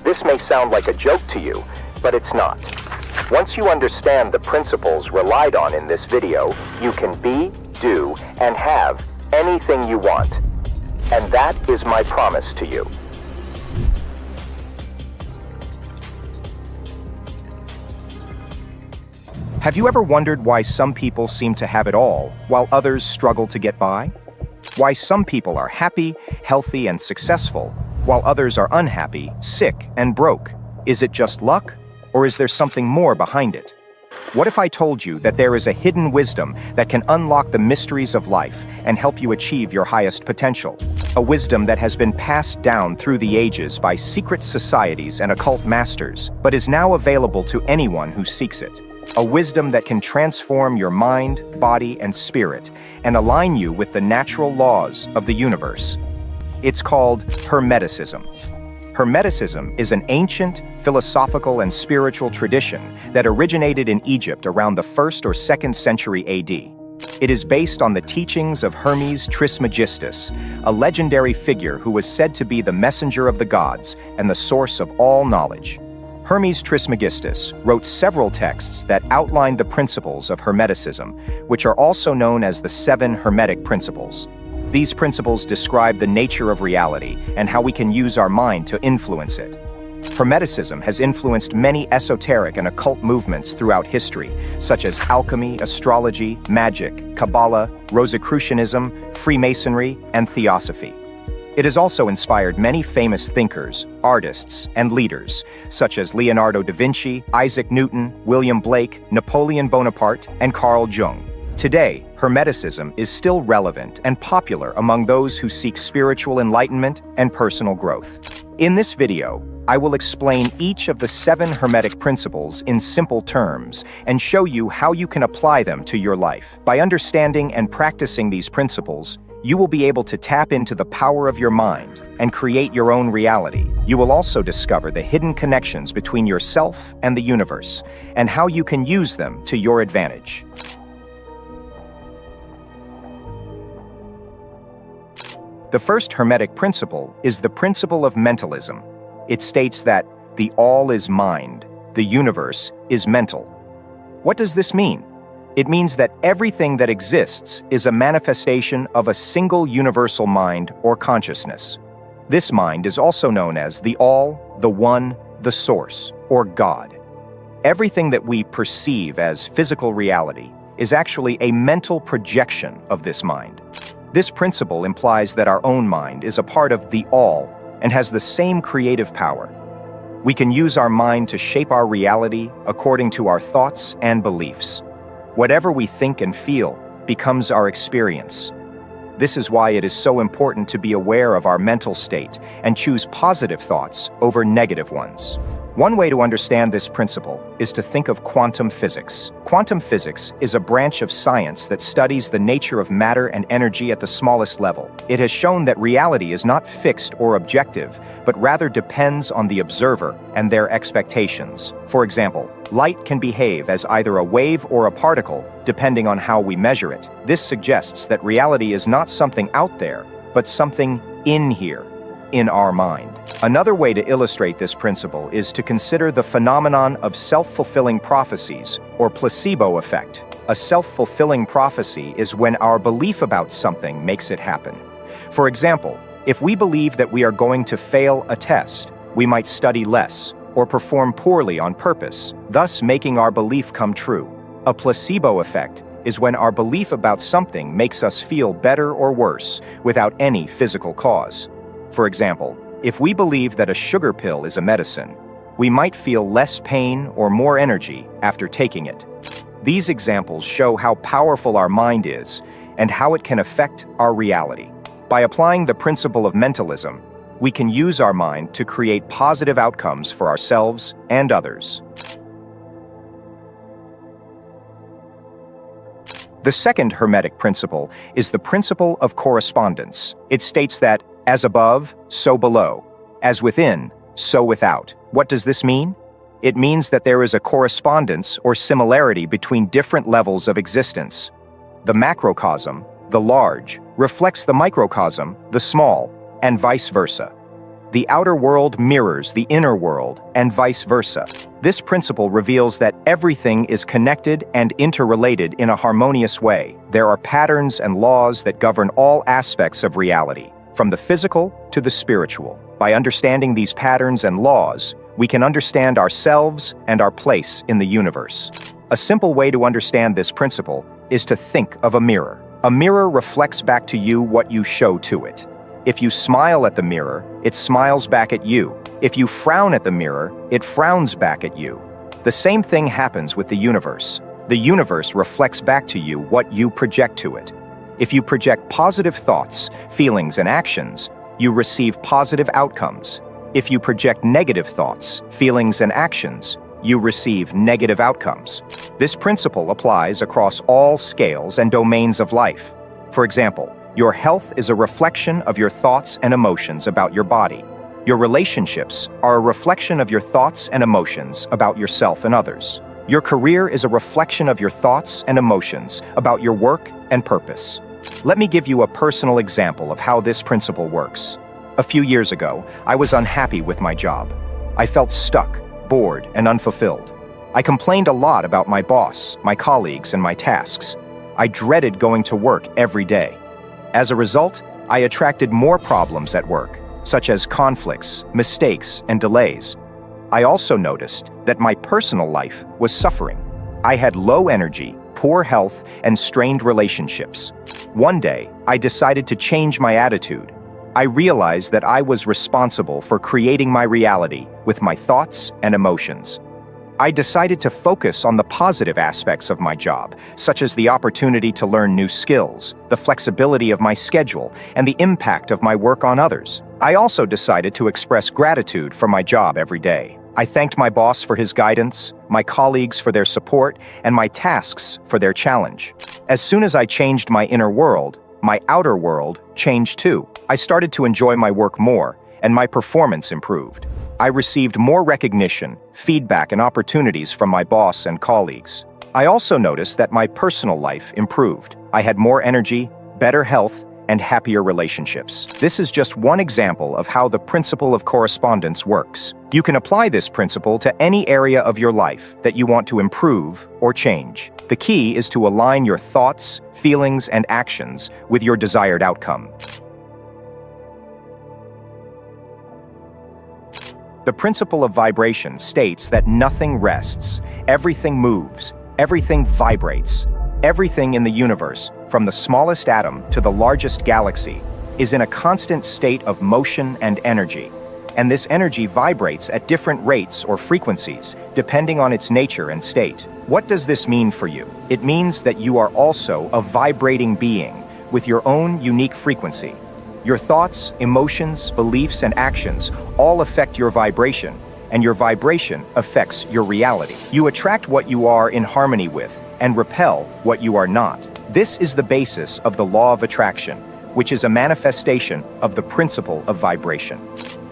This may sound like a joke to you, but it's not. Once you understand the principles relied on in this video, you can be, do, and have anything you want. And that is my promise to you. Have you ever wondered why some people seem to have it all, while others struggle to get by? Why some people are happy, healthy, and successful, while others are unhappy, sick, and broke? Is it just luck, or is there something more behind it? What if I told you that there is a hidden wisdom that can unlock the mysteries of life and help you achieve your highest potential? A wisdom that has been passed down through the ages by secret societies and occult masters, but is now available to anyone who seeks it. A wisdom that can transform your mind, body, and spirit and align you with the natural laws of the universe. It's called Hermeticism. Hermeticism is an ancient, philosophical, and spiritual tradition that originated in Egypt around the 1st or 2nd century AD. It is based on the teachings of Hermes Trismegistus, a legendary figure who was said to be the messenger of the gods and the source of all knowledge. Hermes Trismegistus wrote several texts that outlined the principles of Hermeticism, which are also known as the 7 Hermetic Principles. These principles describe the nature of reality and how we can use our mind to influence it. Hermeticism has influenced many esoteric and occult movements throughout history, such as alchemy, astrology, magic, Kabbalah, Rosicrucianism, Freemasonry, and Theosophy. It has also inspired many famous thinkers, artists, and leaders, such as Leonardo da Vinci, Isaac Newton, William Blake, Napoleon Bonaparte, and Carl Jung. Today, Hermeticism is still relevant and popular among those who seek spiritual enlightenment and personal growth. In this video, I will explain each of the 7 Hermetic principles in simple terms and show you how you can apply them to your life. By understanding and practicing these principles, you will be able to tap into the power of your mind and create your own reality. You will also discover the hidden connections between yourself and the universe and how you can use them to your advantage. The first Hermetic principle is the principle of mentalism. It states that the all is mind, the universe is mental. What does this mean? It means that everything that exists is a manifestation of a single universal mind or consciousness. This mind is also known as the All, the One, the Source, or God. Everything that we perceive as physical reality is actually a mental projection of this mind. This principle implies that our own mind is a part of the All and has the same creative power. We can use our mind to shape our reality according to our thoughts and beliefs. Whatever we think and feel becomes our experience. This is why it is so important to be aware of our mental state and choose positive thoughts over negative ones. One way to understand this principle is to think of quantum physics. Quantum physics is a branch of science that studies the nature of matter and energy at the smallest level. It has shown that reality is not fixed or objective, but rather depends on the observer and their expectations. For example, light can behave as either a wave or a particle, depending on how we measure it. This suggests that reality is not something out there, but something in here, in our mind. Another way to illustrate this principle is to consider the phenomenon of self-fulfilling prophecies, or placebo effect. A self-fulfilling prophecy is when our belief about something makes it happen. For example, if we believe that we are going to fail a test, we might study less or perform poorly on purpose, thus making our belief come true. A placebo effect is when our belief about something makes us feel better or worse without any physical cause. For example, if we believe that a sugar pill is a medicine, we might feel less pain or more energy after taking it. These examples show how powerful our mind is and how it can affect our reality. By applying the principle of mentalism, we can use our mind to create positive outcomes for ourselves and others. The second Hermetic principle is the principle of correspondence. It states that, as above, so below. As within, so without. What does this mean? It means that there is a correspondence or similarity between different levels of existence. The macrocosm, the large, reflects the microcosm, the small, and vice versa. The outer world mirrors the inner world, and vice versa. This principle reveals that everything is connected and interrelated in a harmonious way. There are patterns and laws that govern all aspects of reality, from the physical to the spiritual. By understanding these patterns and laws, we can understand ourselves and our place in the universe. A simple way to understand this principle is to think of a mirror. A mirror reflects back to you what you show to it. If you smile at the mirror, it smiles back at you. If you frown at the mirror, it frowns back at you. The same thing happens with the universe. The universe reflects back to you what you project to it. If you project positive thoughts, feelings, and actions, you receive positive outcomes. If you project negative thoughts, feelings, and actions, you receive negative outcomes. This principle applies across all scales and domains of life. For example, your health is a reflection of your thoughts and emotions about your body. Your relationships are a reflection of your thoughts and emotions about yourself and others. Your career is a reflection of your thoughts and emotions about your work and purpose. Let me give you a personal example of how this principle works. A few years ago, I was unhappy with my job. I felt stuck, bored, and unfulfilled. I complained a lot about my boss, my colleagues, and my tasks. I dreaded going to work every day. As a result, I attracted more problems at work, such as conflicts, mistakes, and delays. I also noticed that my personal life was suffering. I had low energy, poor health, and strained relationships. One day, I decided to change my attitude. I realized that I was responsible for creating my reality with my thoughts and emotions. I decided to focus on the positive aspects of my job, such as the opportunity to learn new skills, the flexibility of my schedule, and the impact of my work on others. I also decided to express gratitude for my job every day. I thanked my boss for his guidance, my colleagues for their support, and my tasks for their challenge. As soon as I changed my inner world, my outer world changed too. I started to enjoy my work more, and my performance improved. I received more recognition, feedback, and opportunities from my boss and colleagues. I also noticed that my personal life improved. I had more energy, better health, and happier relationships. This is just one example of how the principle of correspondence works. You can apply this principle to any area of your life that you want to improve or change. The key is to align your thoughts, feelings, and actions with your desired outcome. The principle of vibration states that nothing rests, everything moves, everything vibrates. Everything in the universe, from the smallest atom to the largest galaxy, is in a constant state of motion and energy. And this energy vibrates at different rates or frequencies, depending on its nature and state. What does this mean for you? It means that you are also a vibrating being with your own unique frequency. Your thoughts, emotions, beliefs, and actions all affect your vibration, and your vibration affects your reality. You attract what you are in harmony with and repel what you are not. This is the basis of the law of attraction, which is a manifestation of the principle of vibration.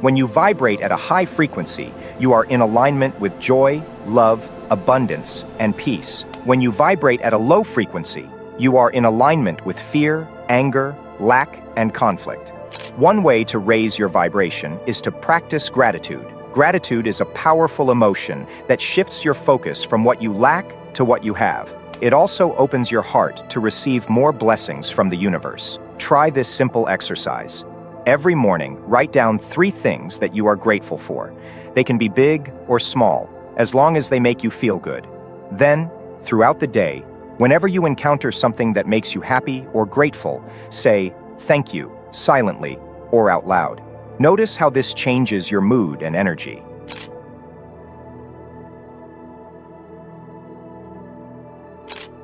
When you vibrate at a high frequency, you are in alignment with joy, love, abundance, and peace. When you vibrate at a low frequency, you are in alignment with fear, anger, lack, and conflict. One way to raise your vibration is to practice gratitude. Gratitude is a powerful emotion that shifts your focus from what you lack to what you have. It also opens your heart to receive more blessings from the universe. Try this simple exercise. Every morning, write down 3 things that you are grateful for. They can be big or small, as long as they make you feel good. Then, throughout the day, whenever you encounter something that makes you happy or grateful, say, "Thank you," silently or out loud. Notice how this changes your mood and energy.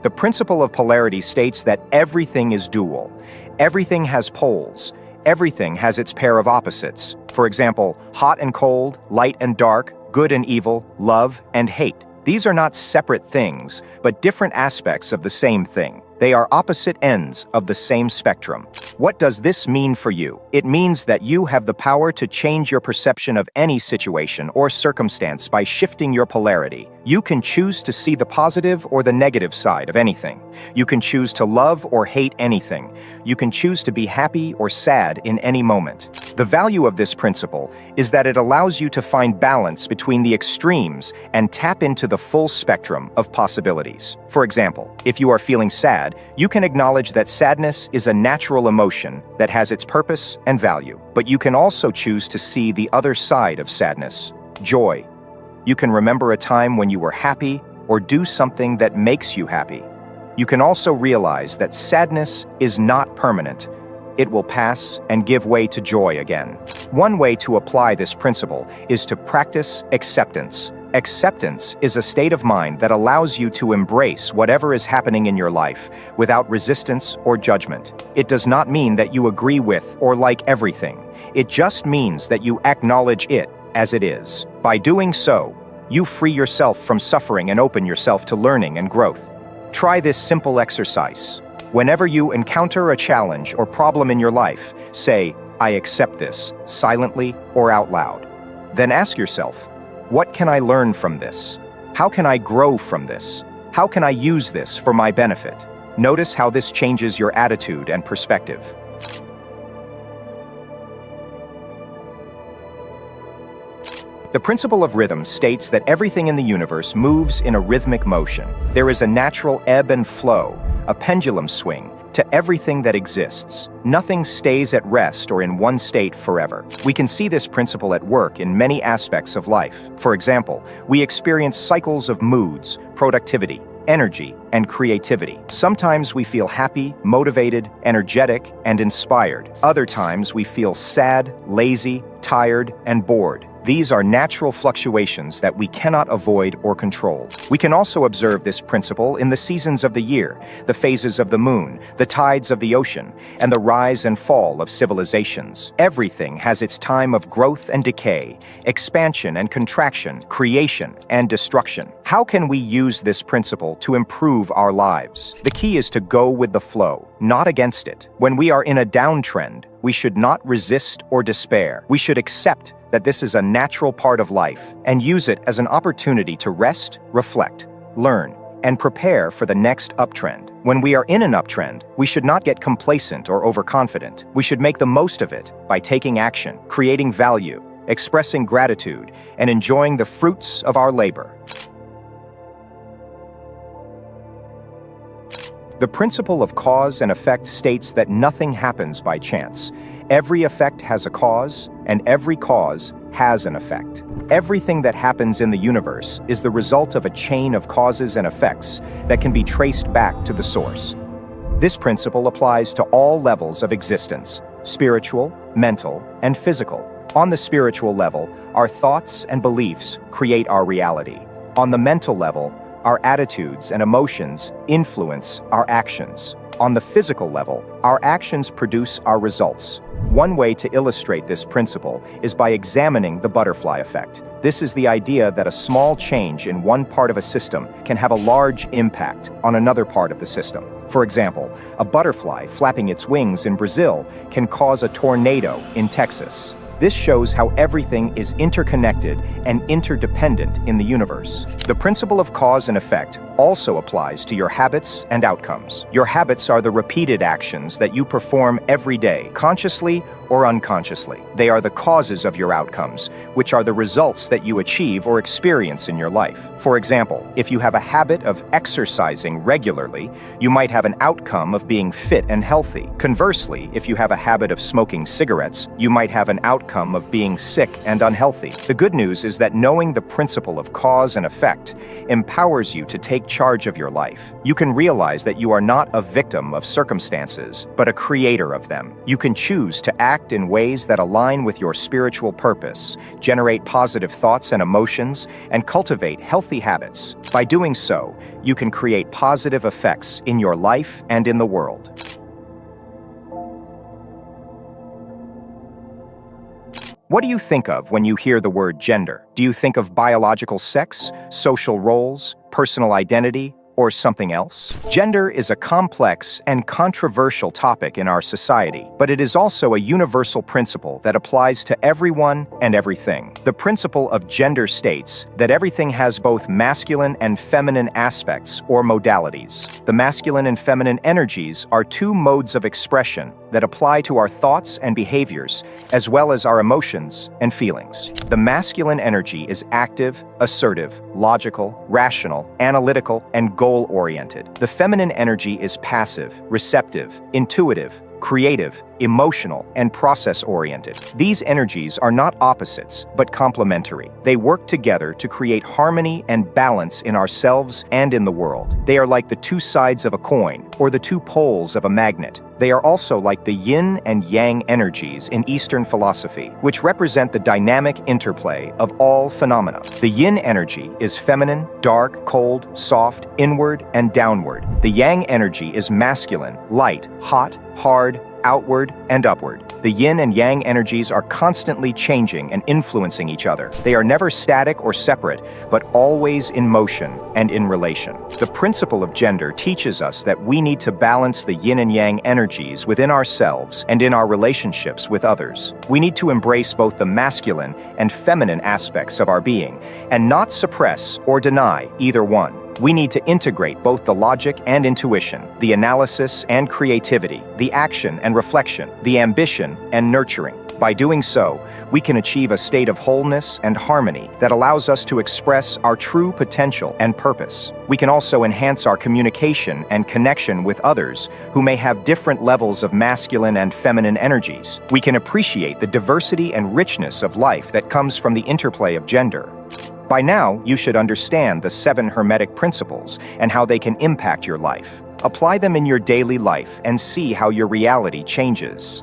The principle of polarity states that everything is dual. Everything has poles. Everything has its pair of opposites. For example, hot and cold, light and dark, good and evil, love and hate. These are not separate things, but different aspects of the same thing. They are opposite ends of the same spectrum. What does this mean for you? It means that you have the power to change your perception of any situation or circumstance by shifting your polarity. You can choose to see the positive or the negative side of anything. You can choose to love or hate anything. You can choose to be happy or sad in any moment. The value of this principle is that it allows you to find balance between the extremes and tap into the full spectrum of possibilities. For example, if you are feeling sad, you can acknowledge that sadness is a natural emotion that has its purpose and value. But you can also choose to see the other side of sadness, joy. You can remember a time when you were happy or do something that makes you happy. You can also realize that sadness is not permanent. It will pass and give way to joy again. One way to apply this principle is to practice acceptance. Acceptance is a state of mind that allows you to embrace whatever is happening in your life without resistance or judgment. It does not mean that you agree with or like everything. It just means that you acknowledge it as it is. By doing so, you free yourself from suffering and open yourself to learning and growth. Try this simple exercise. Whenever you encounter a challenge or problem in your life, say, "I accept this," silently or out loud. Then ask yourself, what can I learn from this? How can I grow from this? How can I use this for my benefit? Notice how this changes your attitude and perspective. The principle of rhythm states that everything in the universe moves in a rhythmic motion. There is a natural ebb and flow, a pendulum swing, to everything that exists. Nothing stays at rest or in one state forever. We can see this principle at work in many aspects of life. For example, we experience cycles of moods, productivity, energy, and creativity. Sometimes we feel happy, motivated, energetic, and inspired. Other times we feel sad, lazy, tired, and bored. These are natural fluctuations that we cannot avoid or control. We can also observe this principle in the seasons of the year, the phases of the moon, the tides of the ocean, and the rise and fall of civilizations. Everything has its time of growth and decay, expansion and contraction, creation and destruction. How can we use this principle to improve our lives? The key is to go with the flow, not against it. When we are in a downtrend, we should not resist or despair. We should accept that this is a natural part of life and use it as an opportunity to rest, reflect, learn, and prepare for the next uptrend. When we are in an uptrend, we should not get complacent or overconfident. We should make the most of it by taking action, creating value, expressing gratitude, and enjoying the fruits of our labor. The principle of cause and effect states that nothing happens by chance. Every effect has a cause, and every cause has an effect. Everything that happens in the universe is the result of a chain of causes and effects that can be traced back to the source. This principle applies to all levels of existence: spiritual, mental, and physical. On the spiritual level, our thoughts and beliefs create our reality. On the mental level, our attitudes and emotions influence our actions. On the physical level, our actions produce our results. One way to illustrate this principle is by examining the butterfly effect. This is the idea that a small change in one part of a system can have a large impact on another part of the system. For example, a butterfly flapping its wings in Brazil can cause a tornado in Texas. This shows how everything is interconnected and interdependent in the universe. The principle of cause and effect also applies to your habits and outcomes. Your habits are the repeated actions that you perform every day, consciously or unconsciously. They are the causes of your outcomes, which are the results that you achieve or experience in your life. For example, if you have a habit of exercising regularly, you might have an outcome of being fit and healthy. Conversely, if you have a habit of smoking cigarettes, you might have an outcome of being sick and unhealthy. The good news is that knowing the principle of cause and effect empowers you to take charge of your life. You can realize that you are not a victim of circumstances, but a creator of them. You can choose to act in ways that align with your spiritual purpose, generate positive thoughts and emotions, and cultivate healthy habits. By doing so, you can create positive effects in your life and in the world. What do you think of when you hear the word gender? Do you think of biological sex, social roles, personal identity, or something else? Gender is a complex and controversial topic in our society, but it is also a universal principle that applies to everyone and everything. The principle of gender states that everything has both masculine and feminine aspects or modalities. The masculine and feminine energies are two modes of expression that apply to our thoughts and behaviors, as well as our emotions and feelings. The masculine energy is active, assertive, logical, rational, analytical, and goal-oriented. The feminine energy is passive, receptive, intuitive, creative, emotional, and process-oriented. These energies are not opposites, but complementary. They work together to create harmony and balance in ourselves and in the world. They are like the two sides of a coin, or the two poles of a magnet. They are also like the yin and yang energies in Eastern philosophy, which represent the dynamic interplay of all phenomena. The yin energy is feminine, dark, cold, soft, inward, and downward. The yang energy is masculine, light, hot, hard, outward, and upward. The yin and yang energies are constantly changing and influencing each other. They are never static or separate, but always in motion and in relation. The principle of gender teaches us that we need to balance the yin and yang energies within ourselves and in our relationships with others. We need to embrace both the masculine and feminine aspects of our being, and not suppress or deny either one. We need to integrate both the logic and intuition, the analysis and creativity, the action and reflection, the ambition and nurturing. By doing so, we can achieve a state of wholeness and harmony that allows us to express our true potential and purpose. We can also enhance our communication and connection with others who may have different levels of masculine and feminine energies. We can appreciate the diversity and richness of life that comes from the interplay of gender. By now, you should understand the 7 Hermetic principles and how they can impact your life. Apply them in your daily life and see how your reality changes.